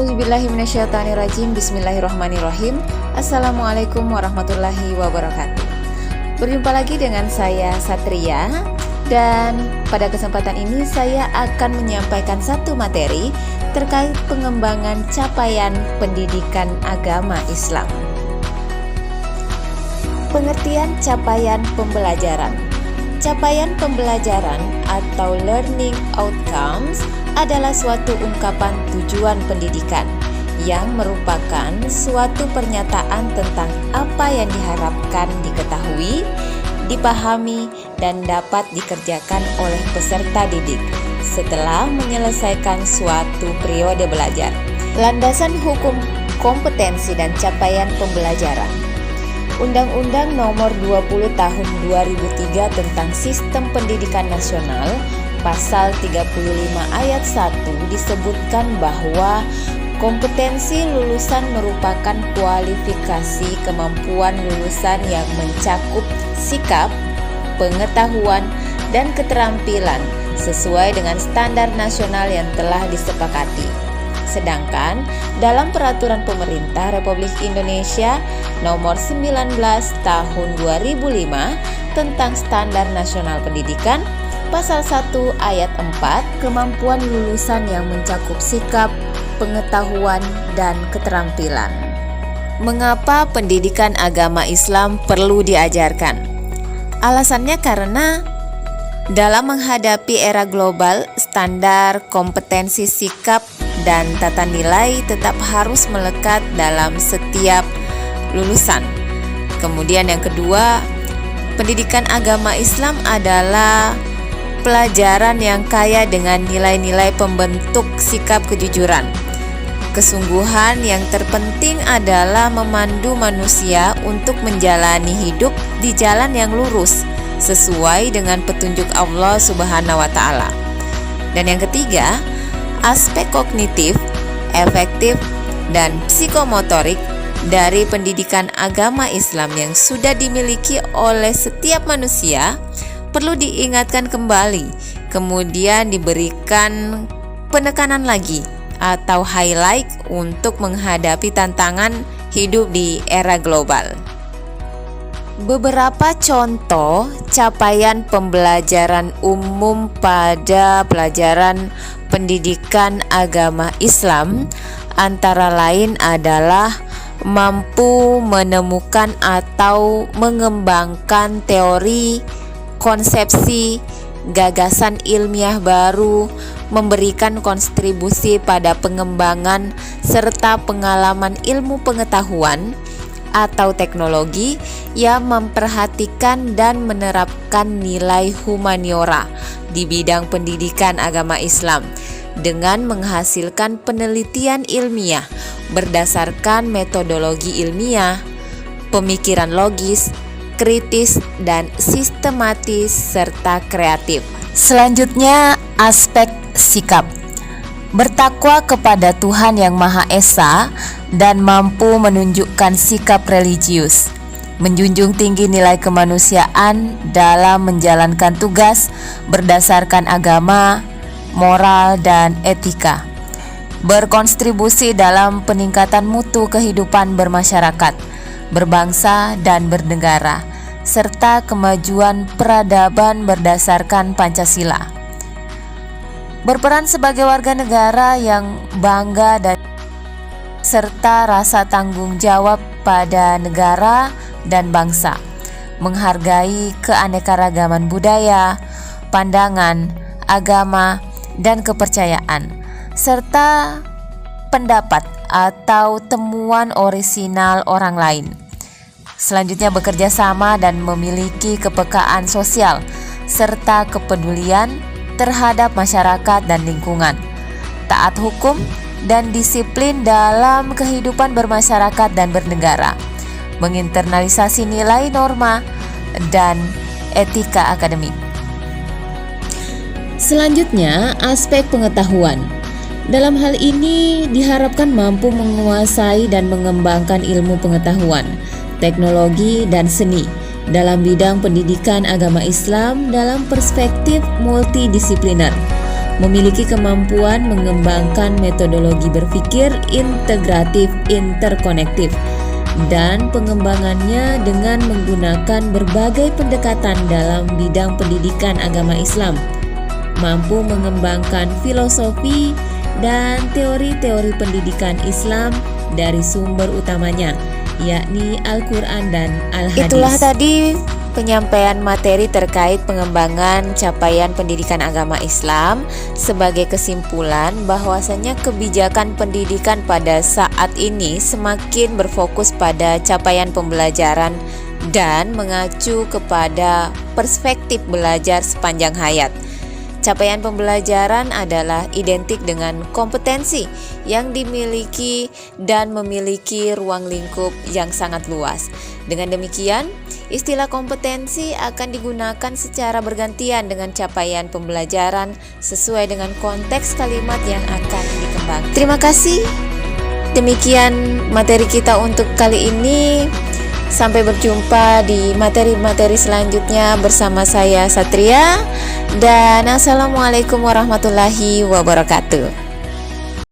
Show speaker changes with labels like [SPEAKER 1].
[SPEAKER 1] A'udzubillahiminasyaitonirrajim. Bismillahirrahmanirrahim. Assalamualaikum warahmatullahi wabarakatuh. Berjumpa lagi dengan saya Satria, dan pada kesempatan ini saya akan menyampaikan satu materi terkait pengembangan capaian pendidikan agama Islam. Pengertian capaian pembelajaran. Capaian pembelajaran atau learning outcomes adalah suatu ungkapan tujuan pendidikan yang merupakan suatu pernyataan tentang apa yang diharapkan diketahui, dipahami, dan dapat dikerjakan oleh peserta didik setelah menyelesaikan suatu periode belajar. Landasan hukum kompetensi dan capaian pembelajaran. Undang-Undang Nomor 20 Tahun 2003 tentang Sistem Pendidikan Nasional, Pasal 35 Ayat 1 disebutkan bahwa kompetensi lulusan merupakan kualifikasi kemampuan lulusan yang mencakup sikap, pengetahuan, dan keterampilan sesuai dengan standar nasional yang telah disepakati. Sedangkan dalam Peraturan Pemerintah Republik Indonesia Nomor 19 Tahun 2005 tentang Standar Nasional Pendidikan, Pasal 1 Ayat 4, kemampuan lulusan yang mencakup sikap, pengetahuan, dan keterampilan. Mengapa pendidikan agama Islam perlu diajarkan? Alasannya karena dalam menghadapi era global, standar kompetensi sikap dan tata nilai tetap harus melekat dalam setiap lulusan. Kemudian yang kedua, pendidikan agama Islam adalah pelajaran yang kaya dengan nilai-nilai pembentuk sikap kejujuran. Kesungguhan yang terpenting adalah memandu manusia untuk menjalani hidup di jalan yang lurus sesuai dengan petunjuk Allah Subhanahu wa Ta'ala. Dan yang ketiga, aspek kognitif, efektif, dan psikomotorik dari pendidikan agama Islam yang sudah dimiliki oleh setiap manusia perlu diingatkan kembali, kemudian diberikan penekanan lagi atau highlight untuk menghadapi tantangan hidup di era global. Beberapa contoh capaian pembelajaran umum pada pelajaran pendidikan agama Islam antara lain adalah mampu menemukan atau mengembangkan teori, konsepsi, gagasan ilmiah baru, memberikan kontribusi pada pengembangan serta pengalaman ilmu pengetahuan atau teknologi yang memperhatikan dan menerapkan nilai humaniora di bidang pendidikan agama Islam dengan menghasilkan penelitian ilmiah berdasarkan metodologi ilmiah, pemikiran logis, kritis, dan sistematis serta kreatif. Selanjutnya, aspek sikap. Bertakwa kepada Tuhan Yang Maha Esa dan mampu menunjukkan sikap religius, menjunjung tinggi nilai kemanusiaan dalam menjalankan tugas berdasarkan agama, moral, dan etika, berkontribusi dalam peningkatan mutu kehidupan bermasyarakat, berbangsa, dan bernegara, serta kemajuan peradaban berdasarkan Pancasila. Berperan sebagai warga negara yang bangga dan serta rasa tanggung jawab pada negara dan bangsa, menghargai keanekaragaman budaya, pandangan, agama, dan kepercayaan, serta pendapat atau temuan orisinal orang lain. Selanjutnya, bekerja sama dan memiliki kepekaan sosial serta kepedulian terhadap masyarakat dan lingkungan, taat hukum dan disiplin dalam kehidupan bermasyarakat dan bernegara, menginternalisasi nilai norma dan etika akademik. Selanjutnya, aspek pengetahuan. Dalam hal ini diharapkan mampu menguasai dan mengembangkan ilmu pengetahuan, teknologi, dan seni dalam bidang pendidikan agama Islam dalam perspektif multidisipliner, memiliki kemampuan mengembangkan metodologi berpikir integratif interkonektif, dan pengembangannya dengan menggunakan berbagai pendekatan dalam bidang pendidikan agama Islam, mampu mengembangkan filosofi dan teori-teori pendidikan Islam dari sumber utamanya, yakni Al-Quran dan Al-Hadis. Itulah tadi penyampaian materi terkait pengembangan capaian pendidikan agama Islam. Sebagai kesimpulan, bahwasanya kebijakan pendidikan pada saat ini semakin berfokus pada capaian pembelajaran dan mengacu kepada perspektif belajar sepanjang hayat. Capaian pembelajaran adalah identik dengan kompetensi yang dimiliki dan memiliki ruang lingkup yang sangat luas. Dengan demikian, istilah kompetensi akan digunakan secara bergantian dengan capaian pembelajaran sesuai dengan konteks kalimat yang akan dikembangkan. Terima kasih. Demikian materi kita untuk kali ini. Sampai berjumpa di materi-materi selanjutnya bersama saya Satria, dan assalamualaikum warahmatullahi wabarakatuh.